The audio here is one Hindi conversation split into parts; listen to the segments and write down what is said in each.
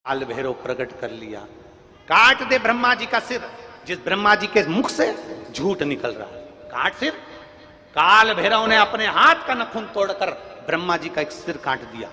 काल भैरव प्रकट कर लिया, काट दे ब्रह्मा जी का सिर। जिस ब्रह्मा जी के मुख से झूठ निकल रहा है, काट सिर। काल भैरव ने अपने हाथ का नखून तोड़कर ब्रह्मा जी का एक सिर काट दिया।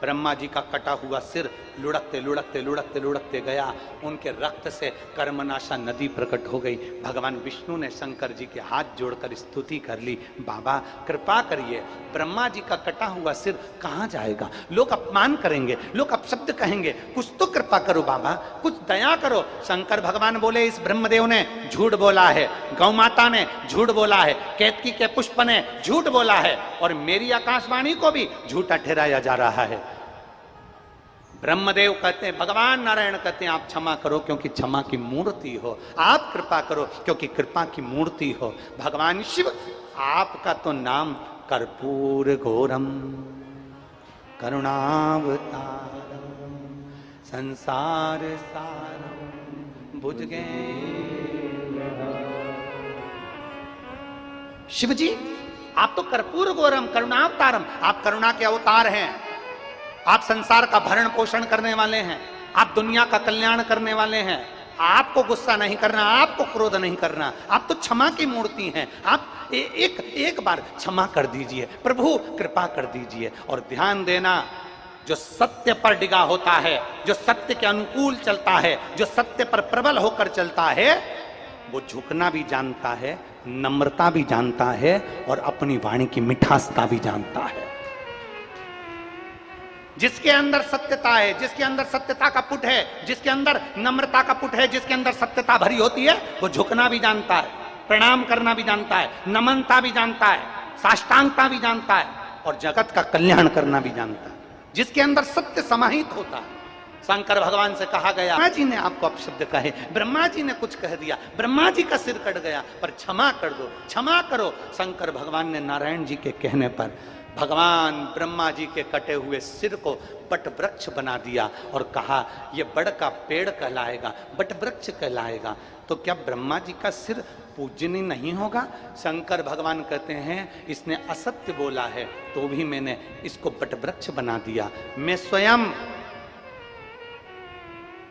ब्रह्मा जी का कटा हुआ सिर लुढ़कते लुढ़कते लुढ़कते लुढ़कते गया। उनके रक्त से कर्मनाशा नदी प्रकट हो गई। भगवान विष्णु ने शंकर जी के हाथ जोड़कर स्तुति कर ली, बाबा कृपा करिए, ब्रह्मा जी का कटा हुआ सिर कहाँ जाएगा? लोग अपमान करेंगे, लोग अपशब्द कहेंगे, कुछ तो कृपा करो बाबा, कुछ दया करो। शंकर भगवान बोले, इस ब्रह्मदेव ने झूठ बोला है, गौ माता ने झूठ बोला है, केतकी के पुष्प ने झूठ बोला है, और मेरी आकाशवाणी को भी झूठा ठहराया जा रहा है। ब्रह्मदेव कहते हैं, भगवान नारायण कहते हैं, आप क्षमा करो क्योंकि क्षमा की मूर्ति हो, आप कृपा करो क्योंकि कृपा की मूर्ति हो। भगवान शिव, आपका तो नाम कर्पूर घोरम करुणावतारम संसार सारम भुजगे। शिव जी, आप तो कर्पूर घोरम करुणावतारम, आप करुणा के अवतार हैं, आप संसार का भरण पोषण करने वाले हैं, आप दुनिया का कल्याण करने वाले हैं। आपको गुस्सा नहीं करना, आपको क्रोध नहीं करना, आप तो क्षमा की मूर्ति हैं। आप एक बार क्षमा कर दीजिए प्रभु, कृपा कर दीजिए। और ध्यान देना, जो सत्य पर डिगा होता है, जो सत्य के अनुकूल चलता है, जो सत्य पर प्रबल होकर चलता है, वो झुकना भी जानता है, नम्रता भी जानता है, और अपनी वाणी की मिठासता भी जानता है। जिसके अंदर सत्यता है, जिसके अंदर सत्यता का पुट है, जिसके अंदर नम्रता का पुट है, जिसके अंदर सत्यता भरी होती है, वो झुकना भी जानता है, प्रणाम करना भी जानता है, नमनता भी जानता है, साष्टांगता भी जानता है, और जगत का कल्याण करना भी जानता है। जिसके अंदर सत्य समाहित होता है। शंकर भगवान से कहा गया, ब्रह्मा जी ने आपको अपशब्द कहे, ब्रह्मा जी ने कुछ कह दिया, ब्रह्मा जी का सिर कट गया, पर क्षमा कर दो, क्षमा करो। शंकर भगवान ने नारायण जी के कहने पर भगवान ब्रह्मा जी के कटे हुए सिर को बट वृक्ष बना दिया और कहा, यह बड़ का पेड़ कहलाएगा, बट वृक्ष कहलाएगा। तो क्या ब्रह्मा जी का सिर पूजनीय नहीं होगा? शंकर भगवान कहते हैं, इसने असत्य बोला है तो भी मैंने इसको बट वृक्ष बना दिया। मैं स्वयं,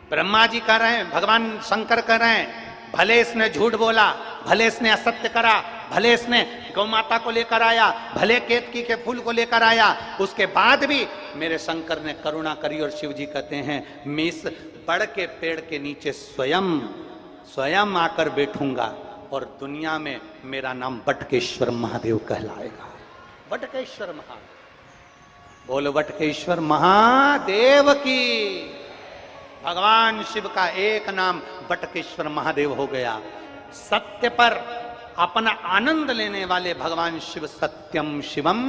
ब्रह्मा जी कह रहे हैं, भगवान शंकर कह रहे हैं, भले इसने झूठ बोला, भले इसने असत्य करा, भले इसने गौ माता को लेकर आया, भले केतकी के फूल को लेकर आया, उसके बाद भी मेरे शंकर ने करुणा करी। और शिव जी कहते हैं, मैं इस बड़ के पेड़ के नीचे स्वयं आकर बैठूंगा और दुनिया में मेरा नाम बटकेश्वर महादेव कहलाएगा। बटकेश्वर महादेव, बोलो बटकेश्वर महादेव की। भगवान शिव का एक नाम बटकेश्वर महादेव हो गया। सत्य पर अपना आनंद लेने वाले भगवान शिव, सत्यम शिवम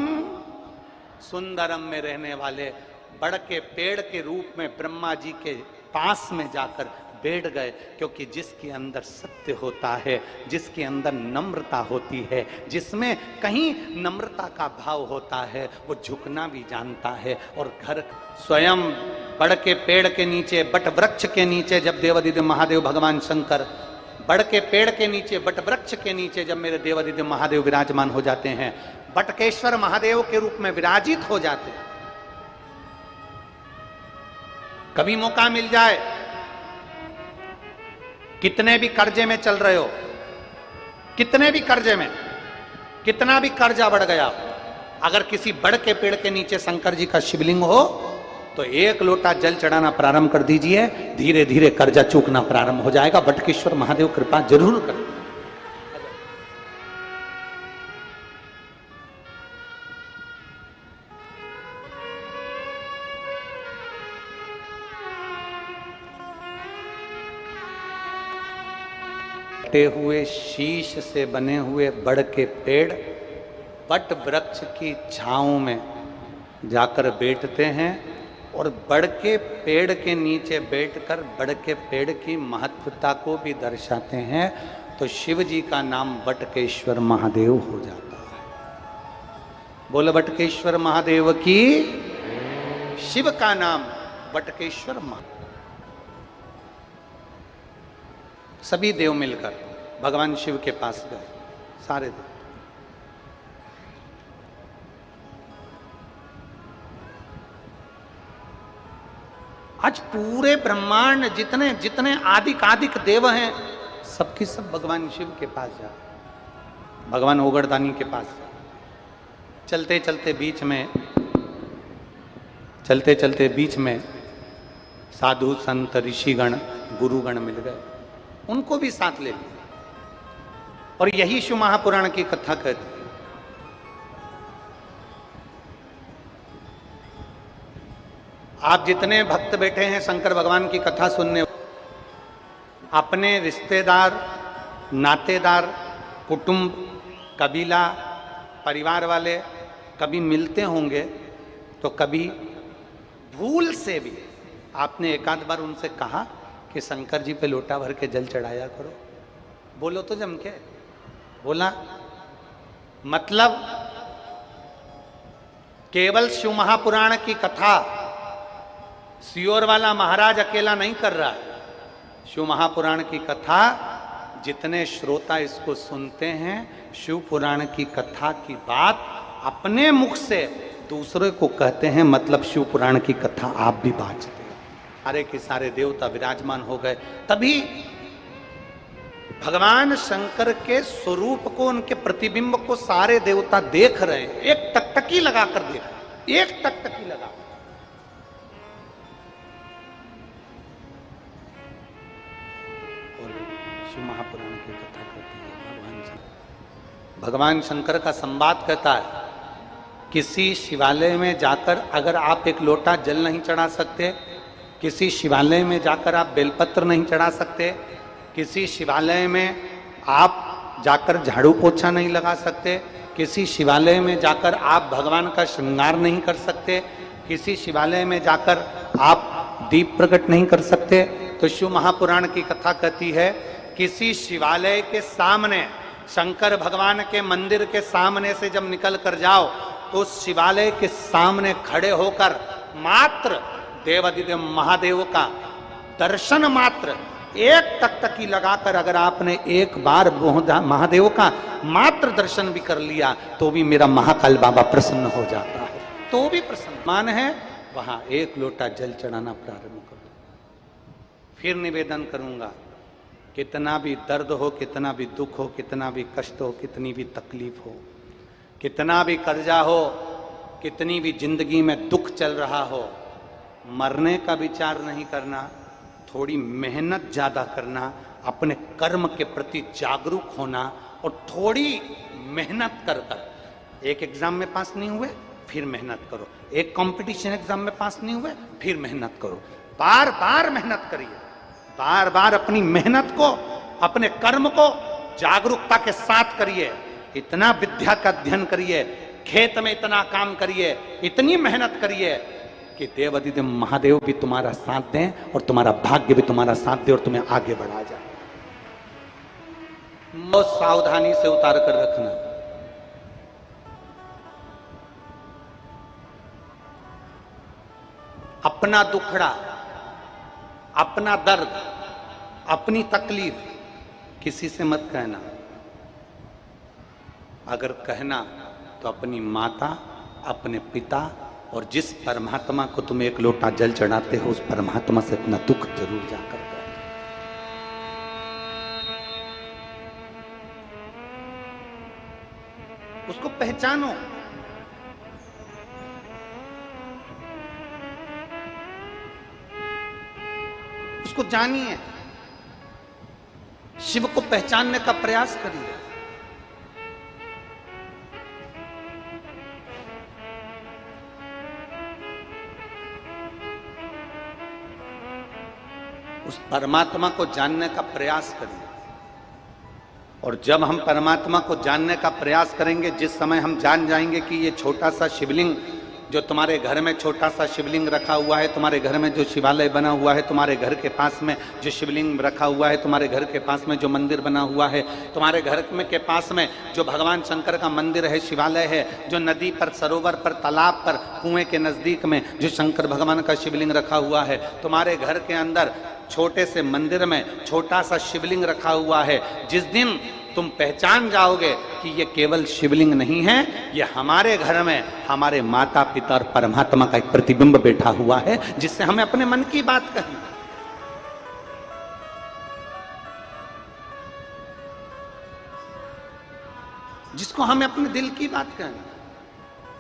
सुंदरम में रहने वाले, बड़ के पेड़ के रूप में ब्रह्मा जी के पास में जाकर बैठ गए। क्योंकि जिसके अंदर सत्य होता है, जिसके अंदर नम्रता होती है, जिसमें कहीं नम्रता का भाव होता है, वो झुकना भी जानता है। और घर स्वयं बड़ के पेड़ के नीचे, बट वृक्ष के नीचे, जब देवादिदेव महादेव भगवान शंकर बड़ के पेड़ के नीचे, बट वृक्ष के नीचे जब मेरे देवादिदेव महादेव विराजमान हो जाते हैं, बटकेश्वर महादेव के रूप में विराजित हो जाते हैं। कभी मौका मिल जाए, कितने भी कर्जे में चल रहे हो, कितने भी कर्जे में, कितना भी कर्जा बढ़ गया, अगर किसी बड़ के पेड़ के नीचे शंकर जी का शिवलिंग हो तो एक लोटा जल चढ़ाना प्रारंभ कर दीजिए, धीरे धीरे कर्जा चूकना प्रारंभ हो जाएगा। बटकेश्वर महादेव कृपा जरूर कर। कटे हुए शीश से बने हुए बड़ के पेड़ बट वृक्ष की छांव में जाकर बैठते हैं और बड़ के पेड़ के नीचे बैठकर बड़ के पेड़ की महत्वता को भी दर्शाते हैं। तो शिव जी का नाम बटकेश्वर महादेव हो जाता है। बोलो बटकेश्वर महादेव की। शिव का नाम बटकेश्वर महादेव। सभी देव मिलकर भगवान शिव के पास गए, सारे देव। आज पूरे ब्रह्मांड जितने जितने आदिक देव हैं, सबकी सब भगवान शिव के पास जा, भगवान ओगरदानी के पास जा। चलते चलते बीच में साधु संत ऋषिगण गुरुगण मिल गए, उनको भी साथ ले लिया। और यही शिव महापुराण की कथा कहती है। आप जितने भक्त बैठे हैं शंकर भगवान की कथा सुनने, अपने रिश्तेदार, नातेदार, कुटुंब, कबीला, परिवार वाले कभी मिलते होंगे तो कभी भूल से भी आपने एक आध बार उनसे कहा कि शंकर जी पे लोटा भर के जल चढ़ाया करो? बोलो तो जम के बोला। मतलब केवल शिव महापुराण की कथा सियोर वाला महाराज अकेला नहीं कर रहा है। शिव महापुराण की कथा जितने श्रोता इसको सुनते हैं, शिव पुराण की कथा की बात अपने मुख से दूसरे को कहते हैं। मतलब शिव पुराण की कथा आप भी बांचते हैं। सारे के सारे देवता विराजमान हो गए। तभी भगवान शंकर के स्वरूप को, उनके प्रतिबिंब को सारे देवता देख रहे हैं। एक टकटकी लगाकर देख रहे, एक टकटकी लगा। शिव महापुराण की कथा कहती है भगवान शंकर का संवाद कहता है, किसी शिवालय में जाकर अगर आप एक लोटा जल नहीं चढ़ा सकते, किसी शिवालय में जाकर आप बेलपत्र नहीं चढ़ा सकते, किसी शिवालय में आप जाकर झाड़ू पोछा नहीं लगा सकते, किसी शिवालय में जाकर आप भगवान का श्रृंगार नहीं कर सकते, किसी शिवालय में जाकर आप दीप प्रकट नहीं कर सकते, तो शिव महापुराण की कथा कहती है किसी शिवालय के सामने, शंकर भगवान के मंदिर के सामने से जब निकल कर जाओ तो उस शिवालय के सामने खड़े होकर मात्र देवादिदेव महादेव का दर्शन मात्र एक टकटकी लगाकर अगर आपने एक बार महादेव का मात्र दर्शन भी कर लिया तो भी मेरा महाकाल बाबा प्रसन्न हो जाता है, तो भी प्रसन्न मान है। वहां एक लोटा जल चढ़ाना प्रारंभ कर दो। फिर निवेदन करूंगा, कितना भी दर्द हो, कितना भी दुख हो, कितना भी कष्ट हो, कितनी भी तकलीफ हो, कितना भी कर्जा हो, कितनी भी जिंदगी में दुख चल रहा हो, मरने का विचार नहीं करना, थोड़ी मेहनत ज्यादा करना, अपने कर्म के प्रति जागरूक होना और थोड़ी मेहनत कर कर। एक एग्जाम में पास नहीं हुए फिर मेहनत करो, एक कंपटीशन एग्जाम में पास नहीं हुए फिर मेहनत करो, बार बार मेहनत करिए, बार बार अपनी मेहनत को, अपने कर्म को जागरूकता के साथ करिए। इतना विद्या का अध्ययन करिए, खेत में इतना काम करिए, इतनी मेहनत करिए कि देवादिदेव महादेव भी तुम्हारा साथ दें और तुम्हारा भाग्य भी तुम्हारा साथ दे और तुम्हें आगे बढ़ा जाए। बहुत सावधानी से उतार कर रखना। अपना दुखड़ा, अपना दर्द, अपनी तकलीफ किसी से मत कहना। अगर कहना तो अपनी माता, अपने पिता और जिस परमात्मा को तुम एक लोटा जल चढ़ाते हो उस परमात्मा से अपना दुख जरूर जाकर कहो। उसको पहचानो, उसको जानिए, शिव को पहचानने का प्रयास करिए। उस परमात्मा को जानने का प्रयास करिए। और जब हम परमात्मा को जानने का प्रयास करेंगे, जिस समय हम जान जाएंगे कि ये छोटा सा शिवलिंग जो तुम्हारे घर में छोटा सा शिवलिंग रखा हुआ है, तुम्हारे घर में जो शिवालय बना हुआ है, तुम्हारे घर के पास में जो शिवलिंग रखा हुआ है, तुम्हारे घर के पास में जो मंदिर बना हुआ है, तुम्हारे घर में के पास में जो भगवान शंकर का मंदिर है, शिवालय है, जो नदी पर, सरोवर पर, तालाब पर, कुएं के नजदीक में जो शंकर भगवान का शिवलिंग रखा हुआ है, तुम्हारे घर के अंदर छोटे से मंदिर में छोटा सा शिवलिंग रखा हुआ है। जिस दिन तुम पहचान जाओगे कि ये केवल शिवलिंग नहीं है, ये हमारे घर में हमारे माता पिता और परमात्मा का एक प्रतिबिंब बैठा हुआ है, जिससे हमें अपने मन की बात कही, जिसको हमें अपने दिल की बात कहना।